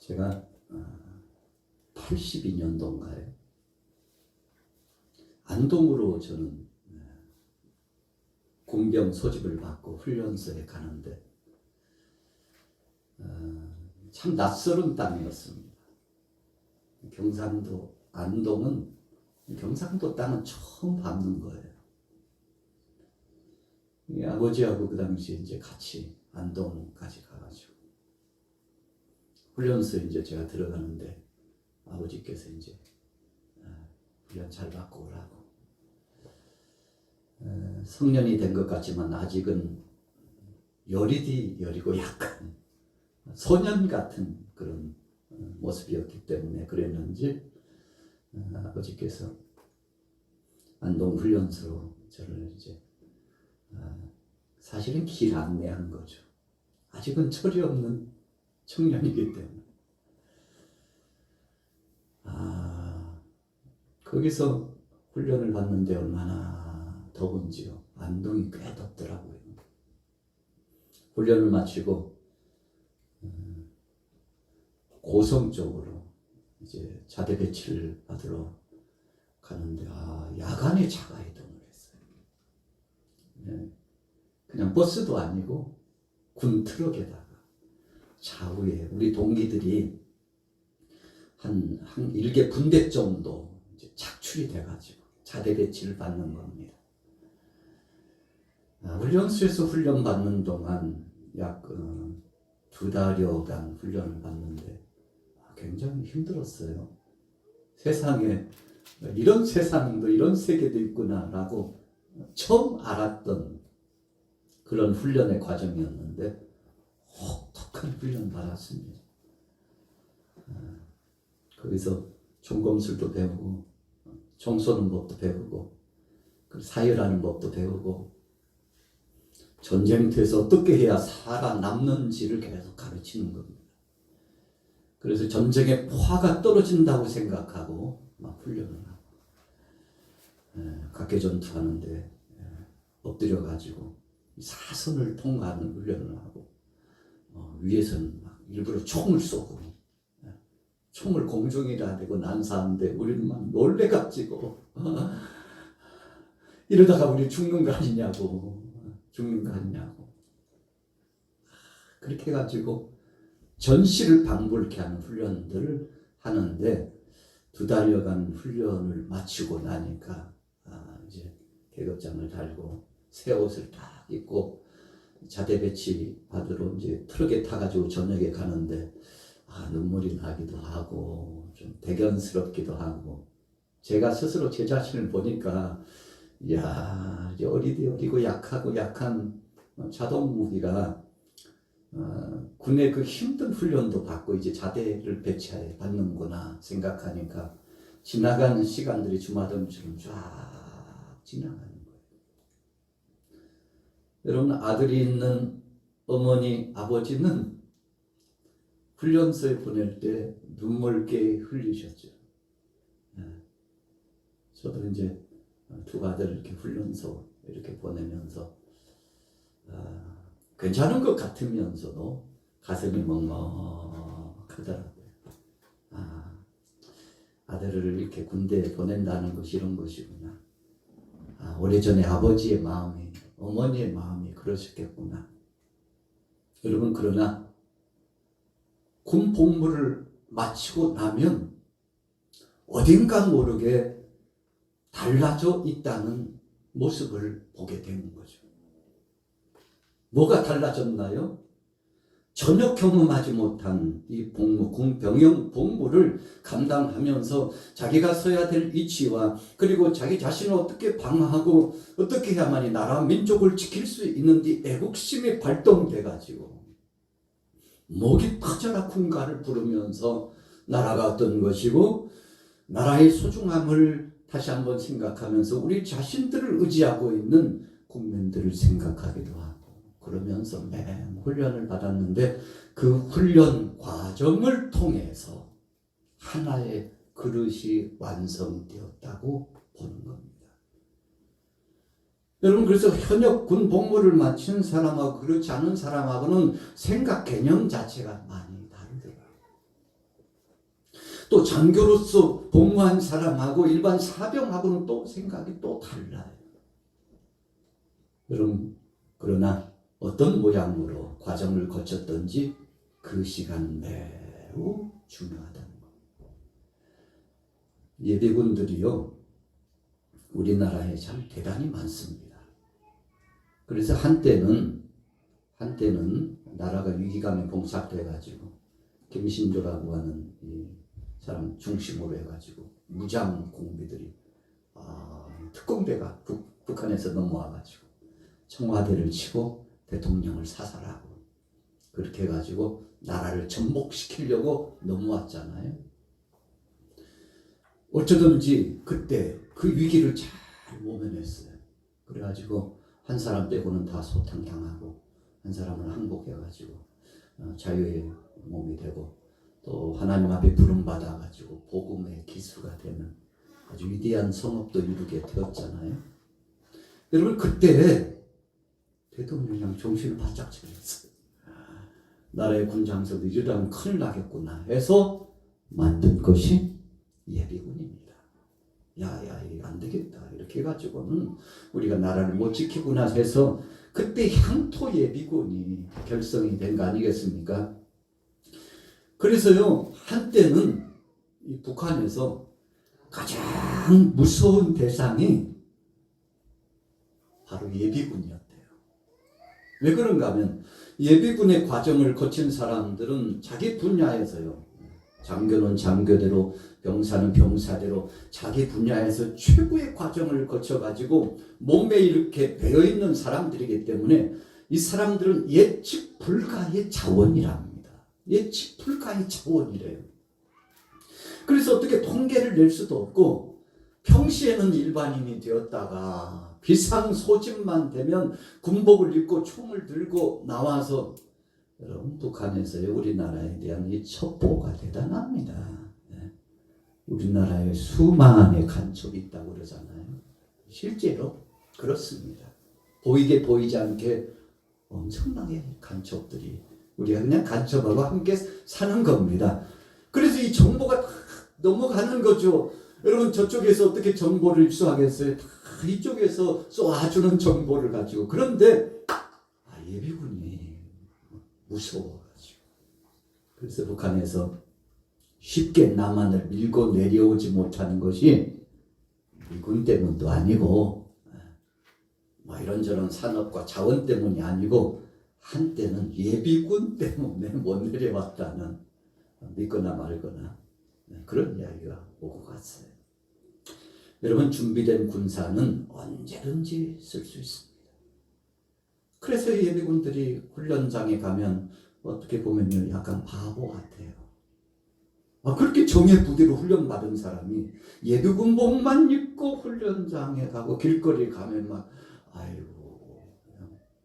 제가 82년도인가요? 안동으로 저는 군병 소집을 받고 훈련소에 가는데 참 낯설은 땅이었습니다. 경상도 안동은 경상도 땅은 처음 밟는 거예요. 아버지하고 그 당시에 이제 같이 안동까지 가가지고 훈련소에 이제 제가 들어가는데 아버지께서 이제 훈련 잘 받고 오라고. 성년이 된 것 같지만 아직은 여리고 약간 소년 같은 그런 모습이었기 때문에 그랬는지 아버지께서 안동 훈련소로 저를 이제 사실은 길 안내한 거죠. 아직은 철이 없는 청년이기 때문에. 거기서 훈련을 받는데 얼마나 더운지요. 안동이 꽤 덥더라고요. 훈련을 마치고 고성 쪽으로 이제 자대 배치를 받으러 가는데 야간에 자가 이동을 했어요. 그냥 버스도 아니고 군 트럭에다가 좌우에 우리 동기들이 한 일개 분대 정도 이제 착출이 돼가지고 자대 배치를 받는 겁니다. 훈련소에서 훈련 받는 동안 약 2달여간 훈련을 받는데 굉장히 힘들었어요. 세상에 이런 세상도 이런 세계도 있구나라고 처음 알았던 그런 훈련의 과정이었는데 혹독한 훈련 받았습니다. 거기서 총검술도 배우고 총 쏘는 법도 배우고 사열하는 법도 배우고 전쟁터에서 어떻게 해야 살아남는지를 계속 가르치는 겁니다. 그래서 전쟁의 포화가 떨어진다고 생각하고 막 훈련을 하고 각개전투하는데 엎드려 가지고 사선을 통과하는 훈련을 하고 위에서는 막 일부러 총을 쏘고 총을 공중에다 대고 난사하는데 우리는 막 놀래가지고 이러다가 우리 죽는 거 아니냐고 그렇게 해가지고 전시를 방불케 하는 훈련들을 하는데 2달여간 훈련을 마치고 나니까 이제 계급장을 달고 새 옷을 딱 입고 자대 배치 받으러 이제 트럭에 타가지고 저녁에 가는데 눈물이 나기도 하고 좀 대견스럽기도 하고 제가 스스로 제 자신을 보니까 이야 이제 어리고 약한 자동무기가 군의 그 힘든 훈련도 받고 이제 자대를 배치해 받는구나 생각하니까 지나가는 시간들이 주마등처럼 쫙 지나가는 거예요. 여러분 아들이 있는 어머니 아버지는 훈련소에 보낼 때 눈물게 흘리셨죠. 저도 이제 두 아들을 이렇게 훈련소 이렇게 보내면서 괜찮은 것 같으면서도 가슴이 먹먹하더라고요. 아들을 이렇게 군대에 보낸다는 것이 이런 것이구나. 오래전에 아버지의 마음이 어머니의 마음이 그러셨겠구나. 여러분 그러나 군 복무를 마치고 나면 어딘가 모르게 달라져 있다는 모습을 보게 되는 거죠. 뭐가 달라졌나요? 전혀 경험하지 못한 이 복무, 군병영 복무를 감당하면서 자기가 서야 될 위치와 그리고 자기 자신을 어떻게 방어하고 어떻게 해야만이 나라 민족을 지킬 수 있는지 애국심이 발동돼 가지고 목이 터져라 군가를 부르면서 나라가 어떤 것이고 나라의 소중함을 다시 한번 생각하면서 우리 자신들을 의지하고 있는 국민들을 생각하기도 하고 그러면서 매번 훈련을 받았는데 그 훈련 과정을 통해서 하나의 그릇이 완성되었다고 보는 겁니다. 여러분 그래서 현역 군 복무를 마친 사람하고 그렇지 않은 사람하고는 생각 개념 자체가 많이 다르더라고요. 또 장교로서 복무한 사람하고 일반 사병하고는 또 생각이 또 달라요. 여러분, 그러나 어떤 모양으로 과정을 거쳤든지 그 시간 매우 중요하다는 것. 예비군들이요, 우리나라에 참 대단히 많습니다. 그래서 한때는 나라가 위기감에 봉착돼가지고 김신조라고 하는 이 사람 중심으로 해가지고 무장 공비들이 특공대가 북한에서 넘어와가지고 청와대를 치고 대통령을 사살하고 그렇게 해가지고 나라를 전복시키려고 넘어왔잖아요. 어쩌든지 그때 그 위기를 잘 모면했어요. 그래가지고 한 사람 빼고는 다 소탕당하고 한 사람을 항복해가지고 자유의 몸이 되고 또 하나님 앞에 부름받아가지고 복음의 기수가 되는 아주 위대한 성업도 이루게 되었잖아요. 여러분, 그때 대통령이 정신을 바짝 차렸어요. 나라의 군장소도 이러다면 큰일 나겠구나 해서 만든 것이 예비군입니다. 야야, 안 되겠다 이렇게 해가지고는 우리가 나라를 못 지키구나 해서 그때 향토 예비군이 결성이 된 거 아니겠습니까? 그래서요, 한때는 이 북한에서 가장 무서운 대상이 바로 예비군이었대요. 왜 그런가 하면 예비군의 과정을 거친 사람들은 자기 분야에서요, 장교는 장교대로, 병사는 병사대로 자기 분야에서 최고의 과정을 거쳐가지고 몸에 이렇게 배어있는 사람들이기 때문에 이 사람들은 예측 불가의 자원이랍니다. 예측 불가의 자원이래요. 그래서 어떻게 통계를 낼 수도 없고 평시에는 일반인이 되었다가 비상 소집만 되면 군복을 입고 총을 들고 나와서, 여러분, 북한에서의 우리나라에 대한 이 첩보가 대단합니다. 네. 우리나라에 수만의 간첩이 있다고 그러잖아요. 실제로 그렇습니다. 보이게 보이지 않게 엄청나게 간첩들이, 우리가 그냥 간첩하고 함께 사는 겁니다. 그래서 이 정보가 다 넘어가는 거죠. 여러분, 저쪽에서 어떻게 정보를 입수하겠어요? 다 이쪽에서 쏘아주는 정보를 가지고. 그런데 예비군이 무서워가지고, 그래서 북한에서 쉽게 남한을 밀고 내려오지 못하는 것이 미군 때문도 아니고 이런저런 산업과 자원 때문이 아니고 한때는 예비군 때문에 못 내려왔다는, 믿거나 말거나 그런 이야기가 오고 갔어요. 여러분, 준비된 군사는 언제든지 쓸 수 있습니다. 그래서 예비군들이 훈련장에 가면 어떻게 보면요, 약간 바보 같아요. 그렇게 정예 부대로 훈련받은 사람이 예비군복만 입고 훈련장에 가고 길거리에 가면 막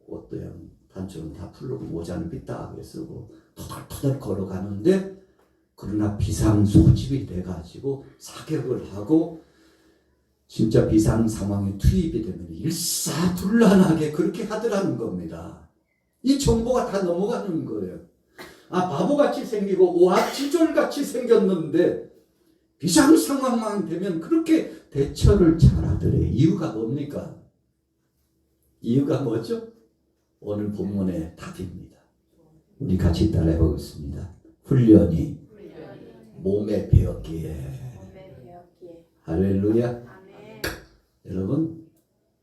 옷도 그냥 단추는 다 풀르고 모자는 삐딱하게 쓰고 터덜터덜 걸어가는데, 그러나 비상 소집이 돼가지고 사격을 하고 진짜 비상 상황에 투입이 되면 일사불란하게 그렇게 하더라는 겁니다. 이 정보가 다 넘어가는 거예요. 바보같이 생기고 오합지졸같이 생겼는데 비상 상황만 되면 그렇게 대처를 잘하더래. 이유가 뭡니까? 이유가 뭐죠? 오늘 본문의 답입니다. 우리 같이 따라해 보겠습니다. 훈련이 몸에 배었기에. 할렐루야. 여러분,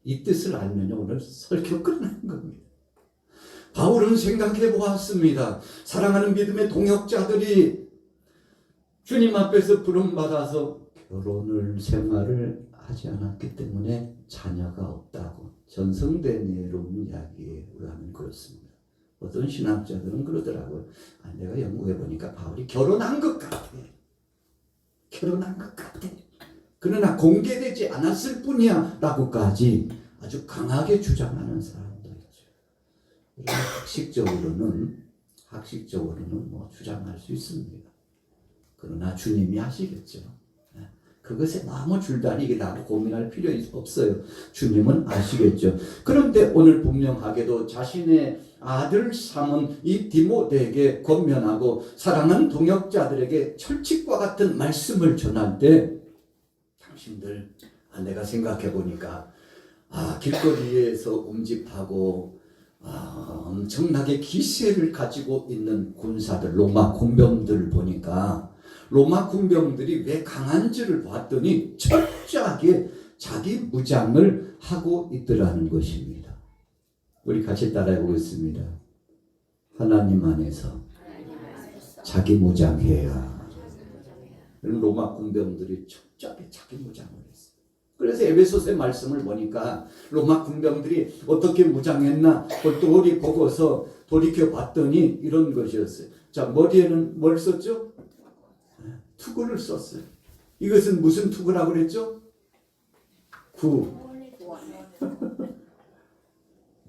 이 뜻을 알면 오늘 설교 끝나는 겁니다. 바울은 생각해 보았습니다. 사랑하는 믿음의 동역자들이 주님 앞에서 부름받아서 결혼을 생활을 하지 않았기 때문에 자녀가 없다고 전성된 예로운 이야기에 의하면 그렇습니다. 어떤 신학자들은 그러더라고요. 내가 연구해 보니까 바울이 결혼한 것 같아. 결혼한 것 같아. 그러나 공개되지 않았을 뿐이야 라고까지 아주 강하게 주장하는 사람도 있죠. 학식적으로는 뭐 주장할 수 있습니다. 그러나 주님이 하시겠죠. 그것에 너무 줄다리기라고 고민할 필요 없어요. 주님은 아시겠죠. 그런데 오늘 분명하게도 자신의 아들 삼은 이 디모데에게 권면하고 사랑하는 동역자들에게 철칙과 같은 말씀을 전할 때 당신들 내가 생각해 보니까 길거리에서 움집하고 엄청나게 기세를 가지고 있는 군사들, 로마 군병들을 보니까 로마 군병들이 왜 강한지를 봤더니 철저하게 자기 무장을 하고 있더라는 것입니다. 우리 같이 따라해 보겠습니다. 하나님 안에서 자기 무장해야. 로마 군병들이 철저하게 자기 무장을 했어요. 그래서 에베소서의 말씀을 보니까 로마 군병들이 어떻게 무장했나 골똘히 보고서 돌이켜 봤더니 이런 것이었어요. 자, 머리에는 뭘 썼죠? 투구를 썼어요. 이것은 무슨 투구라고 그랬죠? 구.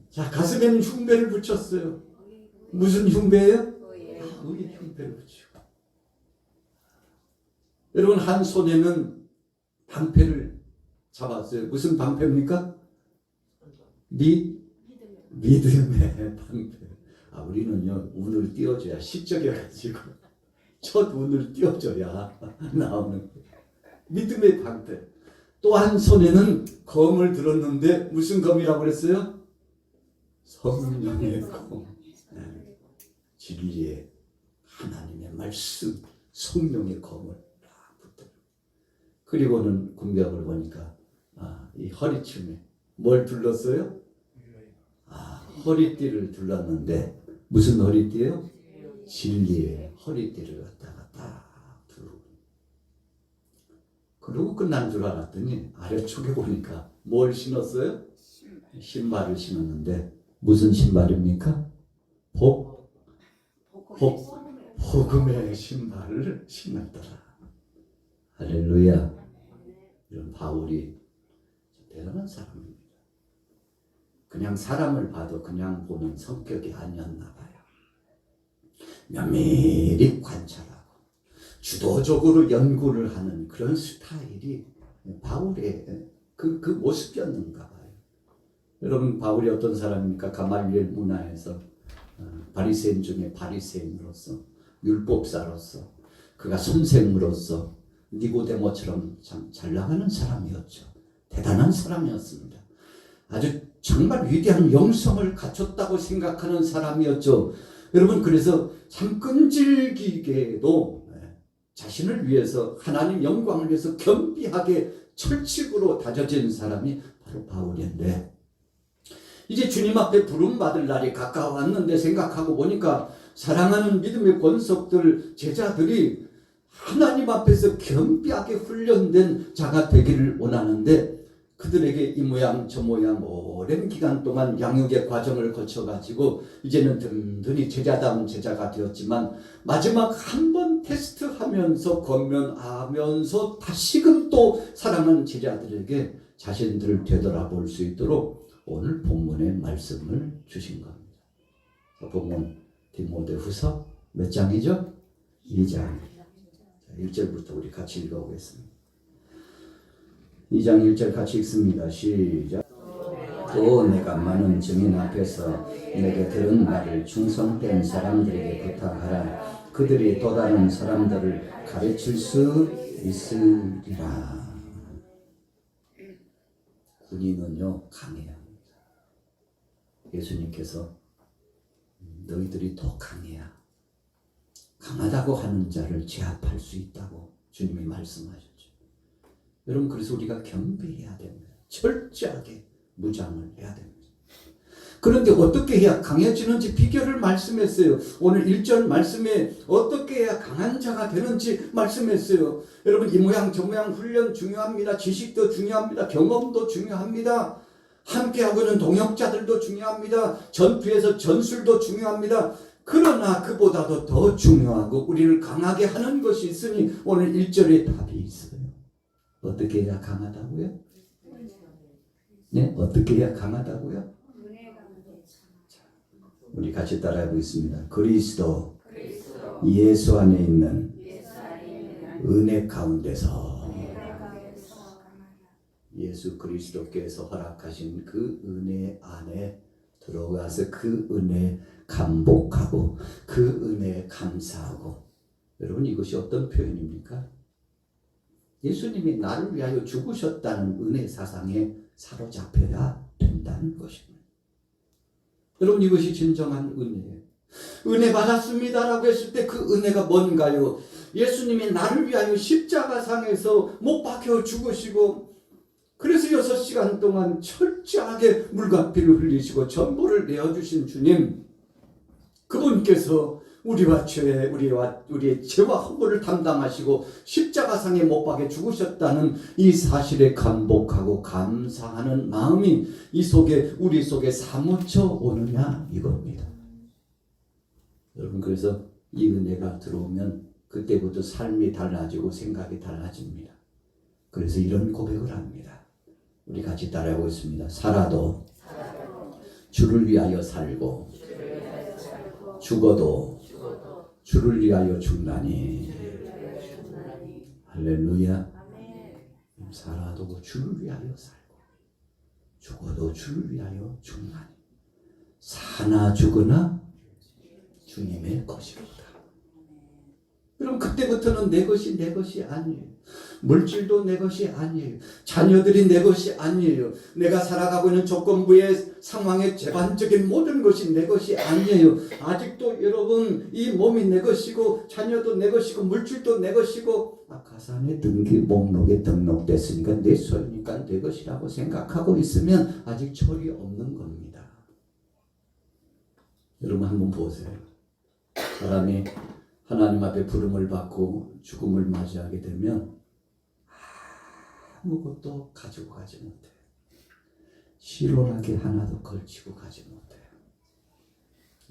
자, 가슴에는 흉배를 붙였어요. 무슨 흉배예요? 의의 흉배를 붙이고. 여러분, 한 손에는 방패를 잡았어요. 무슨 방패입니까? 믿음의 방패. 우리는요, 운을 띄워줘야 시적해가지고 첫 운을 띄워줘야 나오는 믿음의 방패. 또 한 손에는 검을 들었는데 무슨 검이라고 그랬어요? 성령의 검. 진리의 하나님의 말씀, 성령의 검을 딱 붙들고. 그리고는 군병을 보니까 이 허리춤에 뭘 둘렀어요? 허리띠를 둘렀는데 무슨 허리띠예요? 진리의 허리띠를 갖다가 딱 두르고. 그러고 끝난 줄 알았더니 아래쪽에 보니까 뭘 신었어요? 신발을 신었는데 무슨 신발입니까? 복음의 신발을 신었더라. 할렐루야. 이런 바울이 대단한 사람입니다. 그냥 사람을 봐도 그냥 보는 성격이 아니었나 봐요. 면밀히 관찰하고 주도적으로 연구를 하는 그런 스타일이 바울의 그 모습이었는가 봐요. 여러분, 바울이 어떤 사람입니까? 가말리엘 문화에서 바리새인 중에 바리새인으로서, 율법사로서, 그가 선생으로서 니고데모처럼 참 잘 나가는 사람이었죠. 대단한 사람이었습니다. 아주 정말 위대한 영성을 갖췄다고 생각하는 사람이었죠. 여러분, 그래서 참 끈질기게도 자신을 위해서, 하나님 영광을 위해서 겸비하게 철칙으로 다져진 사람이 바로 바울인데, 이제 주님 앞에 부름받을 날이 가까웠는데 생각하고 보니까 사랑하는 믿음의 권속들, 제자들이 하나님 앞에서 겸비하게 훈련된 자가 되기를 원하는데, 그들에게 이 모양 저 모양 오랜 기간 동안 양육의 과정을 거쳐가지고 이제는 든든히 제자다운 제자가 되었지만, 마지막 한 번 테스트하면서 권면하면서 다시금 또 사랑하는 제자들에게 자신들을 되돌아볼 수 있도록 오늘 본문의 말씀을 주신 겁니다. 본문 디모데후서 몇 장이죠? 2장. 1절부터 우리 같이 읽어보겠습니다. 2장 1절 같이 읽습니다. 시작. 또 내가 많은 증인 앞에서 내게 들은 말을 충성된 사람들에게 부탁하라. 그들이 또 다른 사람들을 가르칠 수 있으리라. 군인은요, 강해야 합니다. 예수님께서 너희들이 더 강해야 강하다고 하는 자를 제압할 수 있다고 주님이 말씀하셨죠. 여러분, 그래서 우리가 겸비해야 됩니다. 철저하게 무장을 해야 됩니다. 그런데 어떻게 해야 강해지는지 비결을 말씀했어요. 오늘 1절 말씀에 어떻게 해야 강한 자가 되는지 말씀했어요. 여러분, 이 모양 저 모양 훈련 중요합니다. 지식도 중요합니다. 경험도 중요합니다. 함께하고는 동역자들도 중요합니다. 전투에서 전술도 중요합니다. 그러나 그보다도 더 중요하고 우리를 강하게 하는 것이 있으니 오늘 1절에 답이 있어요. 어떻게 해야 강하다고요? 네? 어떻게 해야 강하다고요? 우리 같이 따라해 보겠습니다. 그리스도 예수 안에 있는 은혜 가운데서 예수 그리스도께서 허락하신 그 은혜 안에 들어가서 그 은혜 감복하고 그 은혜 감사하고. 여러분, 이것이 어떤 표현입니까? 예수님이 나를 위하여 죽으셨다는 은혜 사상에 사로잡혀야 된다는 것입니다. 여러분, 이것이 진정한 은혜예요. 은혜 받았습니다라고 했을 때 그 은혜가 뭔가요? 예수님이 나를 위하여 십자가상에서 못 박혀 죽으시고, 그래서 6시간 동안 철저하게 물과 피를 흘리시고 전보를 내어주신 주님, 그분께서 우리의 죄와 허물을 담당하시고 십자가상에 못 박혀 죽으셨다는 이 사실에 감복하고 감사하는 마음이 우리 속에 사무쳐 오느냐, 이겁니다. 여러분, 그래서 이 은혜가 들어오면 그때부터 삶이 달라지고 생각이 달라집니다. 그래서 이런 고백을 합니다. 우리 같이 따라하고 있습니다. 살아도 주를 위하여 살고 죽어도 주를 위하여 죽나니. 할렐루야. 살아도 주를 위하여 살고 죽어도 주를 위하여 죽나니. 사나 죽으나 주님의 것이로다. 그럼 그때부터는 내 것이 내 것이 아니에요. 물질도 내 것이 아니에요. 자녀들이 내 것이 아니에요. 내가 살아가고 있는 조건부의 상황의 제반적인 모든 것이 내 것이 아니에요. 아직도 여러분, 이 몸이 내 것이고 자녀도 내 것이고 물질도 내 것이고 가산의 등기 목록에 등록됐으니까 내 소유니까 내 것이라고 생각하고 있으면 아직 철이 없는 겁니다. 여러분, 한번 보세요. 사람이 하나님 앞에 부름을 받고 죽음을 맞이하게 되면 아무것도 가지고 가지 못해요. 실오라기 하나도 걸치고 가지 못해요.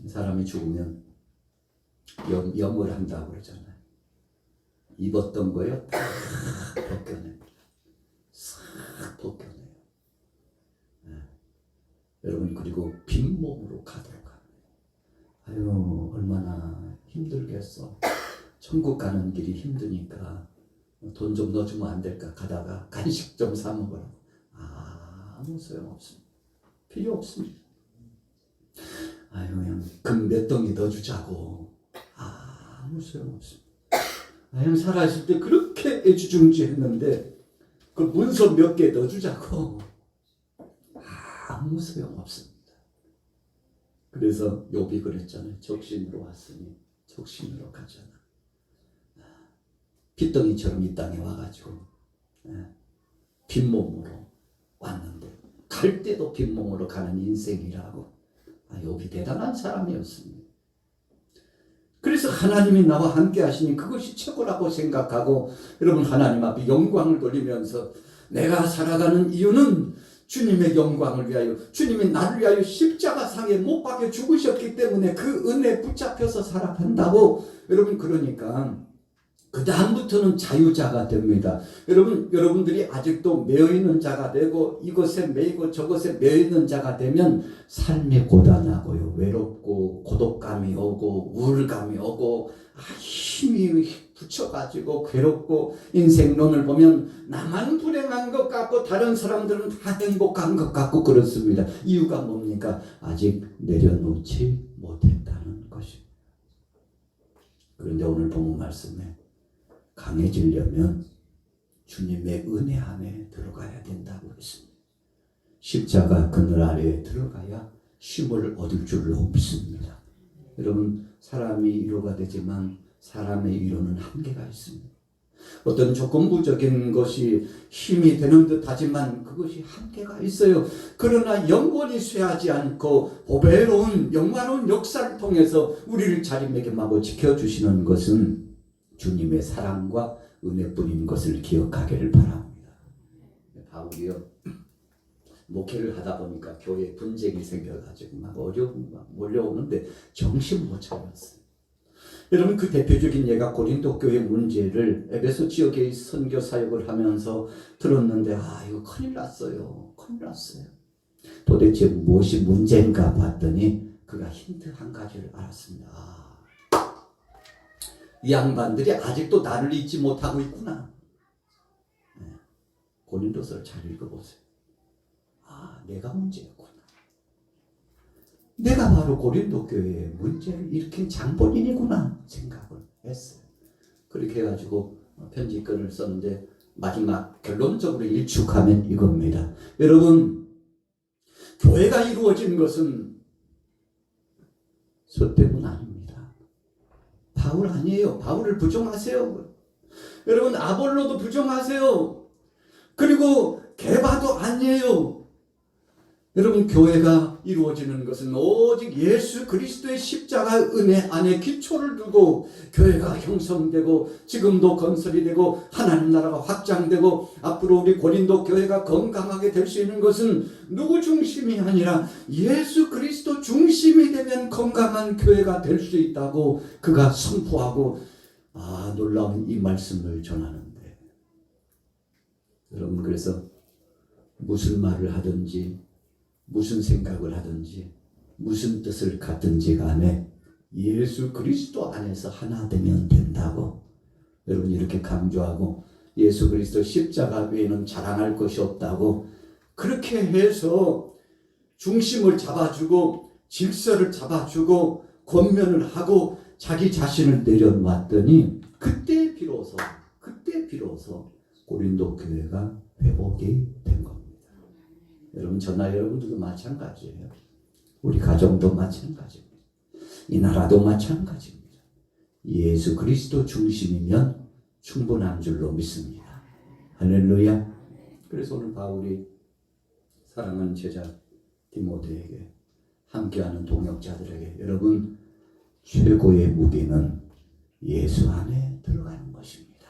사람이 죽으면 영을 한다고 그러잖아요. 입었던 거요 다 벗겨냅니다. 싹 벗겨내요. 네. 여러분, 그리고 빈몸으로 가도록 합니다. 아유, 얼마나 힘들겠어. 천국 가는 길이 힘드니까 돈 좀 넣어주면 안 될까? 가다가 간식 좀 사 먹으라고. 아무 소용없습니다. 필요 없습니다. 아유, 그냥 금 몇 덩이 넣어주자고. 아무 소용없습니다. 형 살아있을 때 그렇게 애지중지했는데 그 문서 몇 개 넣어주자고. 아무 소용없습니다. 그래서 욥이 그랬잖아요. 적신으로 왔으니 적신으로 가잖아. 핏덩이처럼 이 땅에 와가지고 빈몸으로 왔는데 갈 때도 빈몸으로 가는 인생이라고. 욥이 대단한 사람이었습니다. 그래서 하나님이 나와 함께 하시니 그것이 최고라고 생각하고, 여러분, 하나님 앞에 영광을 돌리면서 내가 살아가는 이유는 주님의 영광을 위하여, 주님이 나를 위하여 십자가상에 못 박혀 죽으셨기 때문에 그 은혜에 붙잡혀서 살아간다고. 여러분, 그러니까 그 다음부터는 자유자가 됩니다. 여러분들이 아직도 매여있는 자가 되고 이것에 매이고 저것에 매여있는 자가 되면 삶이 고단하고요, 외롭고 고독감이 오고 우울감이 오고 힘이 붙여가지고 괴롭고, 인생론을 보면 나만 불행한 것 같고 다른 사람들은 다 행복한 것 같고 그렇습니다. 이유가 뭡니까? 아직 내려놓지 못했다는 것입니다. 그런데 오늘 본문 말씀에 강해지려면 주님의 은혜 안에 들어가야 된다고 했습니다. 십자가 그늘 아래에 들어가야 쉼을 얻을 줄 없습니다. 여러분, 사람이 위로가 되지만 사람의 위로는 한계가 있습니다. 어떤 조건부적인 것이 힘이 되는 듯 하지만 그것이 한계가 있어요. 그러나 영원히 쇠하지 않고 보배로운 영화로운 역사를 통해서 우리를 자리매김하고 지켜주시는 것은 주님의 사랑과 은혜뿐인 것을 기억하기를 바랍니다. 바울이요, 목회를 하다 보니까 교회에 분쟁이 생겨가지고 막 어려움이 막 몰려오는데 정신 못 차렸어요. 여러분, 그 대표적인 예가 고린도 교회 문제를 에베소 지역의 선교 사역을 하면서 들었는데 이거 큰일 났어요. 큰일 났어요. 도대체 무엇이 문제인가 봤더니 그가 힌트 한 가지를 알았습니다. 이 양반들이 아직도 나를 잊지 못하고 있구나. 고린도서를 잘 읽어보세요. 아, 내가 문제였구나. 내가 바로 고린도 교회의 문제를 일으킨 장본인이구나 생각을 했어요. 그렇게 해가지고 편지글을 썼는데 마지막 결론적으로 일축하면 이겁니다. 여러분, 교회가 이루어진 것은 저 때문 아닙니다. 바울 아니에요. 바울을 부정하세요. 여러분, 아볼로도 부정하세요. 그리고 게바도 아니에요. 여러분, 교회가 이루어지는 것은 오직 예수 그리스도의 십자가 은혜 안에 기초를 두고 교회가 형성되고 지금도 건설이 되고 하나님 나라가 확장되고 앞으로 우리 고린도 교회가 건강하게 될 수 있는 것은 누구 중심이 아니라 예수 그리스도 중심이 되면 건강한 교회가 될 수 있다고 그가 선포하고 놀라운 이 말씀을 전하는데, 여러분, 그래서 무슨 말을 하든지 무슨 생각을 하든지 무슨 뜻을 갖든지 간에 예수 그리스도 안에서 하나 되면 된다고 여러분 이렇게 강조하고, 예수 그리스도 십자가 외에는 자랑할 것이 없다고 그렇게 해서 중심을 잡아주고 질서를 잡아주고 권면을 하고 자기 자신을 내려놨더니 그때 비로소 고린도 교회가 회복이 된 겁니다. 여러분, 저나 여러분들도 마찬가지예요. 우리 가정도 마찬가지입니다. 이 나라도 마찬가지입니다. 예수 그리스도 중심이면 충분한 줄로 믿습니다. 할렐루야. 그래서 오늘 바울이 사랑하는 제자 디모데에게, 함께하는 동역자들에게, 여러분, 최고의 무기는 예수 안에 들어가는 것입니다.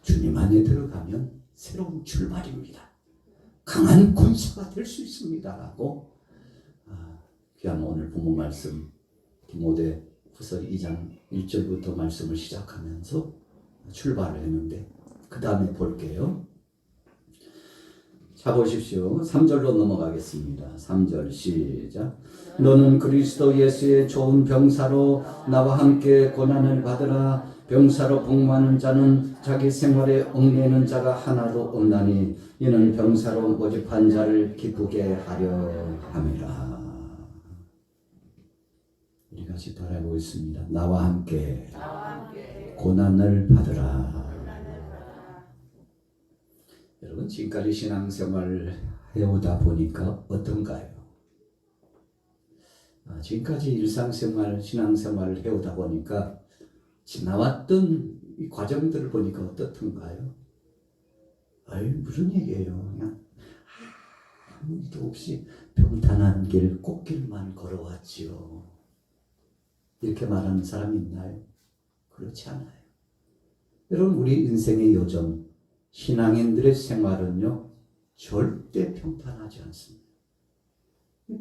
주님 안에 들어가면 새로운 출발입니다. 강한 군사가 될 수 있습니다. 라고 귀한 오늘 본문 말씀 디모데 후서 2장 1절부터 말씀을 시작하면서 출발을 했는데, 그 다음에 볼게요. 자, 보십시오. 3절로 넘어가겠습니다. 3절 시작. 너는 그리스도 예수의 좋은 병사로 나와 함께 고난을 받으라. 병사로 복무하는 자는 자기 생활에 얽매이는 자가 하나도 없나니 이는 병사로 모집한 자를 기쁘게 하려 함이라. 우리 같이 따라해보겠습니다. 나와 함께 고난을 받으라. 여러분, 지금까지 신앙생활을 해오다 보니까 어떤가요? 지금까지 일상생활, 신앙생활을 해오다 보니까 지나왔던 이 과정들을 보니까 어떻던가요? 무슨 얘기예요? 그냥 아무 일도 없이 평탄한 길, 꽃길만 걸어왔지요. 이렇게 말하는 사람이 있나요? 그렇지 않아요. 여러분, 우리 인생의 요정, 신앙인들의 생활은요, 절대 평탄하지 않습니다.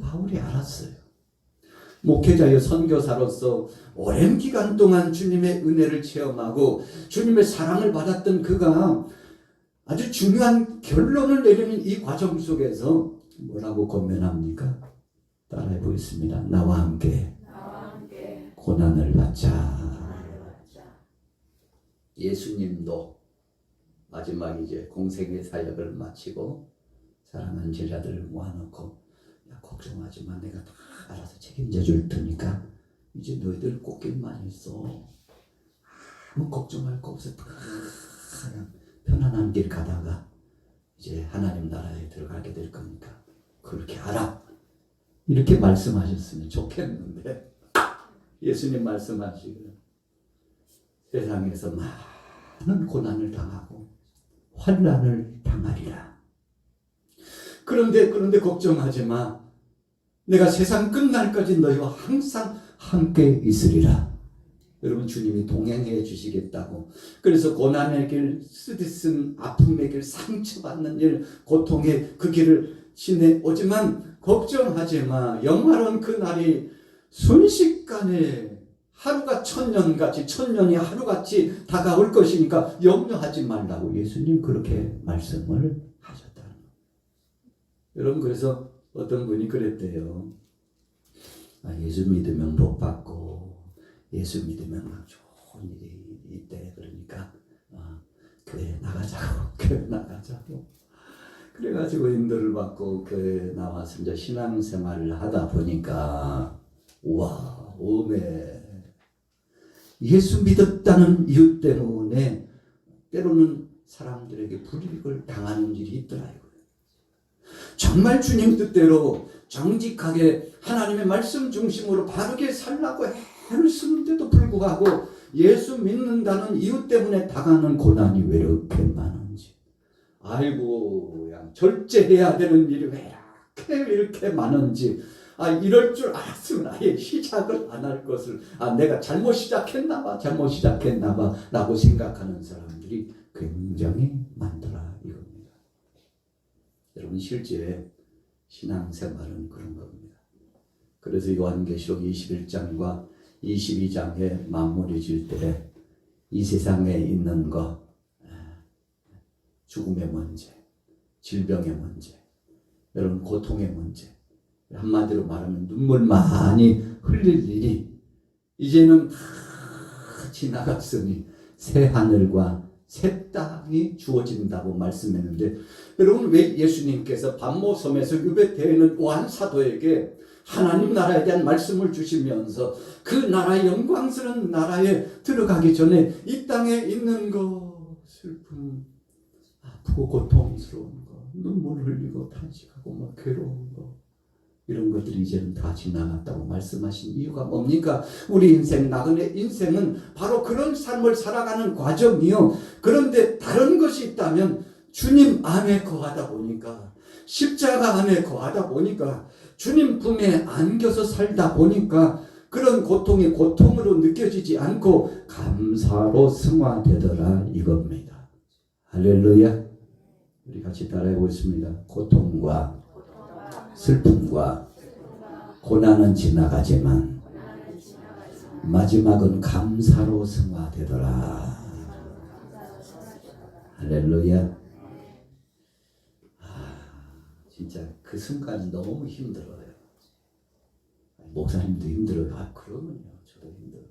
바울이 알았어요. 목회자여 선교사로서 오랜 기간 동안 주님의 은혜를 체험하고 주님의 사랑을 받았던 그가 아주 중요한 결론을 내리는 이 과정 속에서 뭐라고 권면합니까? 따라해 보겠습니다. 나와 함께 고난을 받자. 예수님도 마지막 이제 공생의 사역을 마치고 사랑하는 제자들을 모아놓고, 야, 걱정하지 마, 내가 다 알아서 책임져 줄 테니까 이제 너희들 꽃길만 있어. 아무 걱정할 거 없어. 그냥 편안한 길 가다가 이제 하나님 나라에 들어가게 될 거니까 그렇게 알아. 이렇게 말씀하셨으면 좋겠는데, 예수님 말씀하시기를 세상에서 많은 고난을 당하고 환난을 당하리라. 그런데 걱정하지 마. 내가 세상 끝날까지 너희와 항상 함께 있으리라. 여러분, 주님이 동행해 주시겠다고. 그래서 고난의 길, 스트레스, 아픔의 길, 상처받는 일, 고통의 그 길을 지내오지만 걱정하지 마. 영화로운 그 날이 순식간에 하루가 천년같이, 천년이 하루같이 다가올 것이니까 염려하지 말라고 예수님 그렇게 말씀을 하셨다는 거예요. 여러분, 그래서 어떤 분이 그랬대요. 예수 믿으면 복 받고 예수 믿으면 막 좋은 일이 있대. 그러니까 교회 나가자고 교회 나가자고 그래가지고 인도를 받고 교회에 나와서 이제 신앙생활을 하다 보니까 와 오메 예수 믿었다는 이유 때문에 때로는 사람들에게 불이익을 당하는 일이 있더라고요. 정말 주님 뜻대로 정직하게 하나님의 말씀 중심으로 바르게 살라고 애를 쓰는데도 불구하고 예수 믿는다는 이유 때문에 당하는 고난이 왜 이렇게 많은지. 아이고 절제해야 되는 일이 왜 이렇게 많은지. 이럴 줄 알았으면 아예 시작을 안 할 것을 내가 잘못 시작했나 봐 라고 생각하는 사람들이 굉장히 많더라 이겁니다. 여러분 실제 신앙생활은 그런 겁니다. 그래서 요한계시록 21장과 22장에 마무리 질 때 이 세상에 있는 것 죽음의 문제, 질병의 문제, 여러분 고통의 문제 한마디로 말하면 눈물 많이 흘릴 일이 이제는 다 지나갔으니 새 하늘과 새 땅이 주어진다고 말씀했는데 여러분 왜 예수님께서 반모섬에서 유배되어 있는 요한 사도에게 하나님 나라에 대한 말씀을 주시면서 그 나라의 영광스러운 나라에 들어가기 전에 이 땅에 있는 거 슬픔 아프고 고통스러운 거 눈물 흘리고 탄식하고 괴로운 거 이런 것들이 이제는 다 지나갔다고 말씀하신 이유가 뭡니까? 우리 인생, 나그네 인생은 바로 그런 삶을 살아가는 과정이요. 그런데 다른 것이 있다면 주님 안에 거하다 보니까 십자가 안에 거하다 보니까 주님 품에 안겨서 살다 보니까 그런 고통이 고통으로 느껴지지 않고 감사로 승화되더라 이겁니다. 할렐루야. 우리 같이 따라해 보겠습니다. 고통과 슬픔과 고난은 지나가지만 마지막은 감사로 승화되더라. 할렐루야. 진짜 그 순간이 너무 힘들어요. 목사님도 힘들어요. 그러면요. 저도 힘들어요.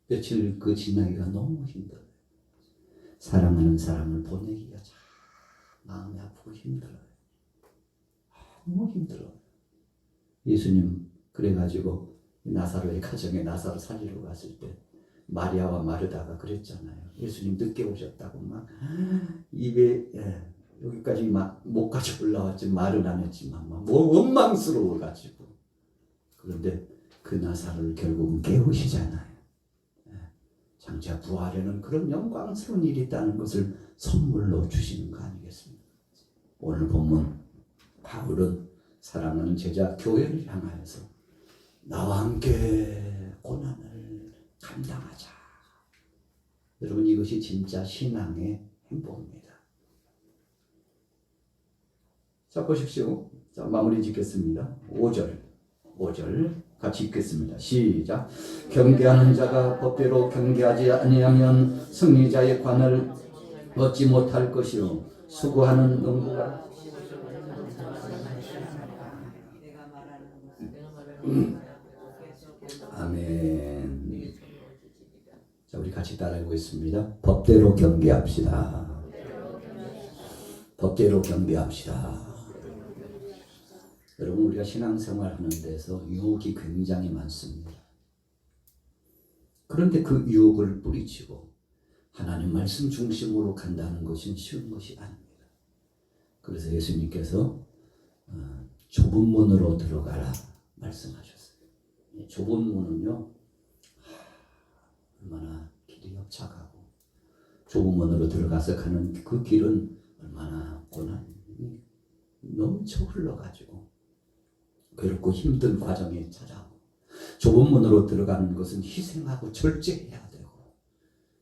며칠 그 지나기가 너무 힘들어요. 사랑하는 사람을 보내기가 참 마음이 아프고 힘들어요. 너무 힘들어요. 예수님 그래가지고 나사로의 가정에 나사로 살리러 갔을 때 마리아와 마르다가 그랬잖아요. 예수님 늦게 오셨다고 막 입에 여기까지 막 목까지 올라왔지 말은 안 했지만 막 원망스러워가지고 그런데 그 나사로를 결국은 깨우시잖아요. 장차 부활에는 그런 영광스러운 일이 있다는 것을 선물로 주시는 거 아니겠습니까? 오늘 본문 바울은 사랑하는 제자 교회를 향하여서 나와 함께 고난을 감당하자. 여러분 이것이 진짜 신앙의 행보입니다. 자 보십시오. 자 마무리 짓겠습니다. 5절 같이 읽겠습니다. 시작. 경계하는 자가 법대로 경계하지 아니하면 승리자의 관을 얻지 못할 것이요 수고하는 농부가 아멘. 자 우리 같이 따라해 보겠습니다. 법대로 경계합시다. 법대로 경계합시다. 여러분 우리가 신앙생활 하는 데서 유혹이 굉장히 많습니다. 그런데 그 유혹을 뿌리치고 하나님 말씀 중심으로 간다는 것은 쉬운 것이 아닙니다. 그래서 예수님께서 좁은 문으로 들어가라 말씀하셨어요. 좁은 문은요 얼마나 길이 협착하고 좁은 문으로 들어가서 가는 그 길은 얼마나 고난이 넘쳐 흘러가지고 괴롭고 힘든 과정이 찾아오고 좁은 문으로 들어가는 것은 희생하고 절제해야 되고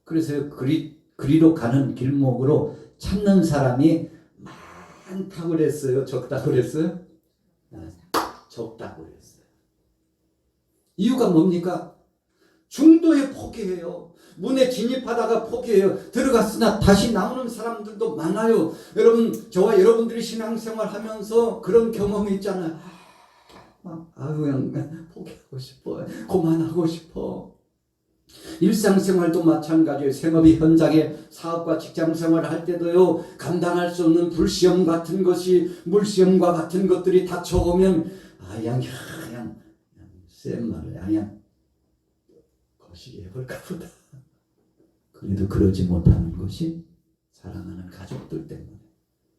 그래서 그리로 가는 길목으로 찾는 사람이 많다고 그랬어요? 적다고 그랬어요? 적다고 그랬어요. 이유가 뭡니까? 중도에 포기해요. 문에 진입하다가 포기해요. 들어갔으나 다시 나오는 사람들도 많아요. 여러분 저와 여러분들이 신앙생활 하면서 그런 경험이 있잖아요. 그냥 포기하고 싶어. 그만하고 싶어. 일상생활도 마찬가지예요. 생업이 현장에 사업과 직장생활을 할 때도요. 감당할 수 없는 불시험 같은 것이 물시험과 같은 것들이 닥쳐오면 그냥 센 말을 그냥 거시기 해볼까 보다. 그래도 그러지 못하는 것이 사랑하는 가족들 때문에,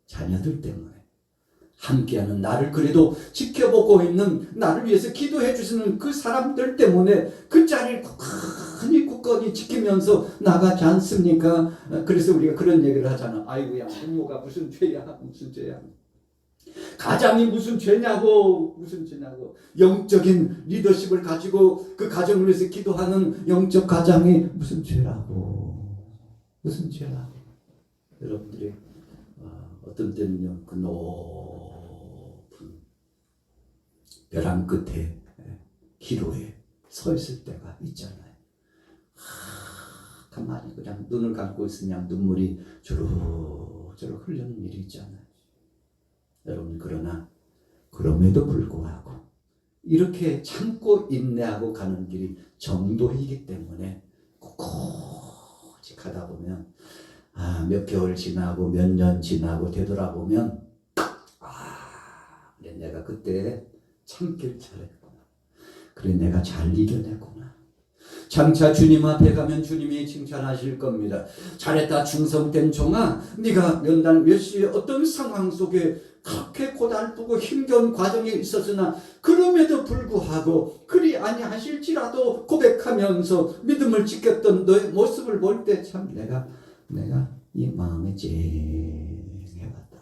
자녀들 때문에, 함께하는 나를 그래도 지켜보고 있는, 나를 위해서 기도해 주시는 그 사람들 때문에 그 자리를 굳건히 지키면서 나가지 않습니까? 그래서 우리가 그런 얘기를 하잖아. 아이고야, 부모가 무슨 죄야, 무슨 죄야. 가장이 무슨 죄냐고, 무슨 죄냐고. 영적인 리더십을 가지고 그 가정을 위해서 기도하는 영적 가장이 무슨 죄라고, 무슨 죄라고. 여러분들이 어떤 때는요, 그 높은 벼랑 끝에 기로에 서 있을 때가 있잖아요. 가만히 그냥 눈을 감고 있으면 눈물이 주룩주룩 흐르는 일이 있잖아요. 여러분, 그러나 그럼에도 불구하고 이렇게 참고 인내하고 가는 길이 정도이기 때문에 꿋꿋이 가다 보면 몇 개월 지나고 몇 년 지나고 되돌아보면 그래, 내가 그때 참길 잘했구나. 그래, 내가 잘 이겨냈구나. 장차 주님 앞에 가면 주님이 칭찬하실 겁니다. 잘했다 충성된 종아, 네가 몇 날 몇 시에 어떤 상황 속에 그렇게 고달프고 힘겨운 과정에 있었으나 그럼에도 불구하고 그리 아니하실지라도 고백하면서 믿음을 지켰던 너의 모습을 볼 때 참 내가 이 마음에 쨍해봤다.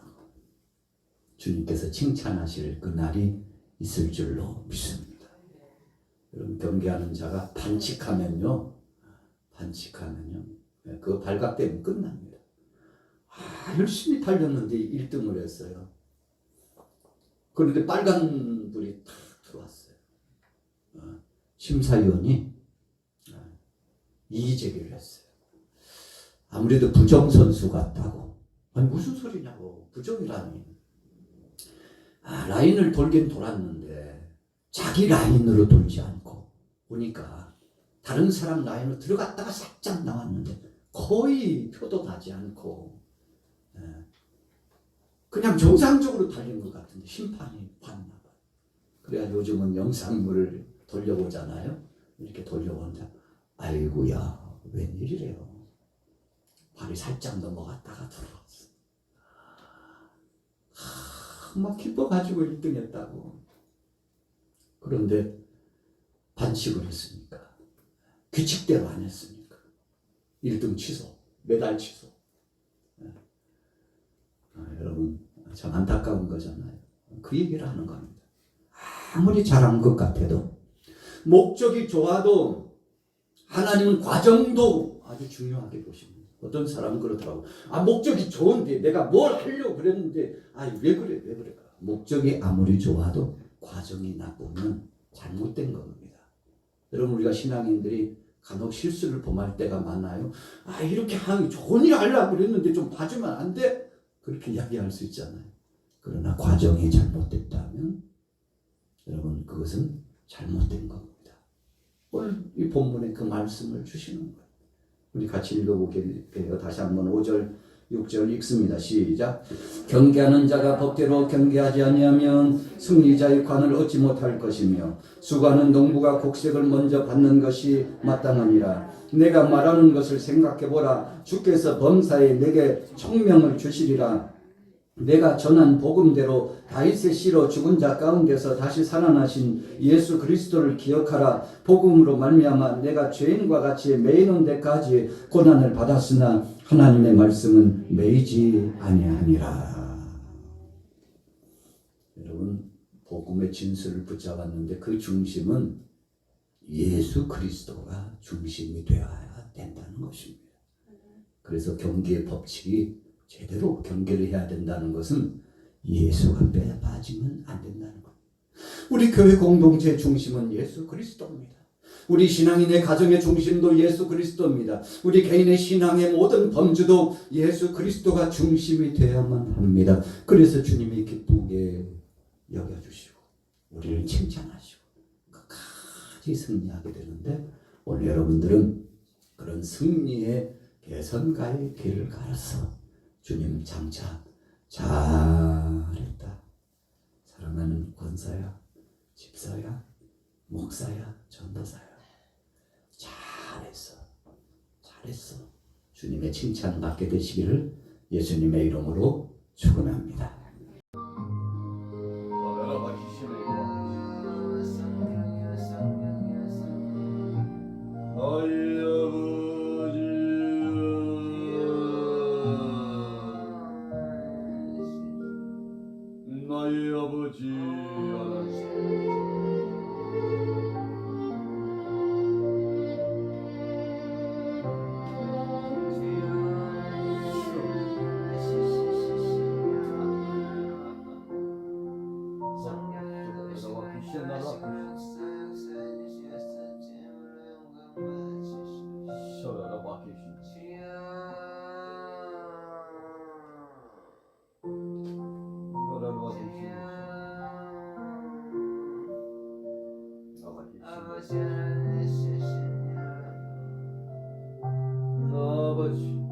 주님께서 칭찬하실 그 날이 있을 줄로 믿습니다. 여러분, 경계하는 자가 반칙하면요, 그 발각되면 끝납니다. 열심히 달렸는데 1등을 했어요. 그런데 빨간 불이 탁 들어왔어요. 심사위원이 이의제기를 했어요. 아무래도 부정선수 같다고. 아니, 무슨 소리냐고. 부정이라니. 라인을 돌긴 돌았는데 자기 라인으로 돌지 않고 보니까 다른 사람 라인으로 들어갔다가 살짝 나왔는데 거의 표도 나지 않고 그냥 정상적으로 달린 것 같은데 심판이 봤나 봐요. 그래야 요즘은 영상물을 돌려보잖아요. 이렇게 돌려보는데 아이고야, 웬일이래요. 발이 살짝 넘어갔다가 들어왔어. 막 기뻐가지고 1등 했다고. 그런데 반칙을 했으니까, 규칙대로 안 했으니까 1등 취소, 메달 취소. 여러분, 참 안타까운 거잖아요. 그 얘기를 하는 겁니다. 아무리 잘한 것 같아도, 목적이 좋아도 하나님은 과정도 아주 중요하게 보십니다. 어떤 사람은 그러더라고. 목적이 좋은데 내가 뭘 하려고 그랬는데 왜 그래. 목적이 아무리 좋아도 과정이 나쁘면 잘못된 겁니다. 여러분, 우리가 신앙인들이 간혹 실수를 범할 때가 많아요. 이렇게 좋은 일 하려고 그랬는데 좀 봐주면 안 돼? 그렇게 이야기할 수 있잖아요. 그러나 과정이 잘못됐다면 여러분, 그것은 잘못된 겁니다. 오늘 이 본문에 그 말씀을 주시는 거예요. 우리 같이 읽어볼게요. 다시 한번 5절 6절 읽습니다. 시작. 경계하는 자가 법대로 경계하지 아니하면 승리자의 관을 얻지 못할 것이며 수고하는 농부가 곡색을 먼저 받는 것이 마땅하니라. 내가 말하는 것을 생각해보라. 주께서 범사에 내게 총명을 주시리라. 내가 전한 복음대로 다윗의 씨로 죽은 자 가운데서 다시 살아나신 예수 그리스도를 기억하라. 복음으로 말미암아 내가 죄인과 같이 매이는 데까지 고난을 받았으나 하나님의 말씀은 매이지 아니하니라. 여러분, 복음의 진수를 붙잡았는데 그 중심은 예수 그리스도가 중심이 되어야 된다는 것입니다. 그래서 경계의 법칙이 제대로 경계를 해야 된다는 것은 예수가 빼빠지면 안 된다는 것. 우리 교회 공동체의 중심은 예수 그리스도입니다. 우리 신앙인의 가정의 중심도 예수 그리스도입니다. 우리 개인의 신앙의 모든 범주도 예수 그리스도가 중심이 되어야만 합니다. 그래서 주님이 기쁘게 여겨주시고 우리를 칭찬하시고 끝까지 승리하게 되는데 오늘 여러분들은 그런 승리의 개선가의 길을 갈아서 주님 장차 잘했다. 사랑하는 권사야, 집사야, 목사야, 전도사야, 잘했어. 잘했어. 주님의 칭찬 받게 되시기를 예수님의 이름으로 축원합니다. 나의 아버지 아버지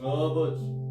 아버지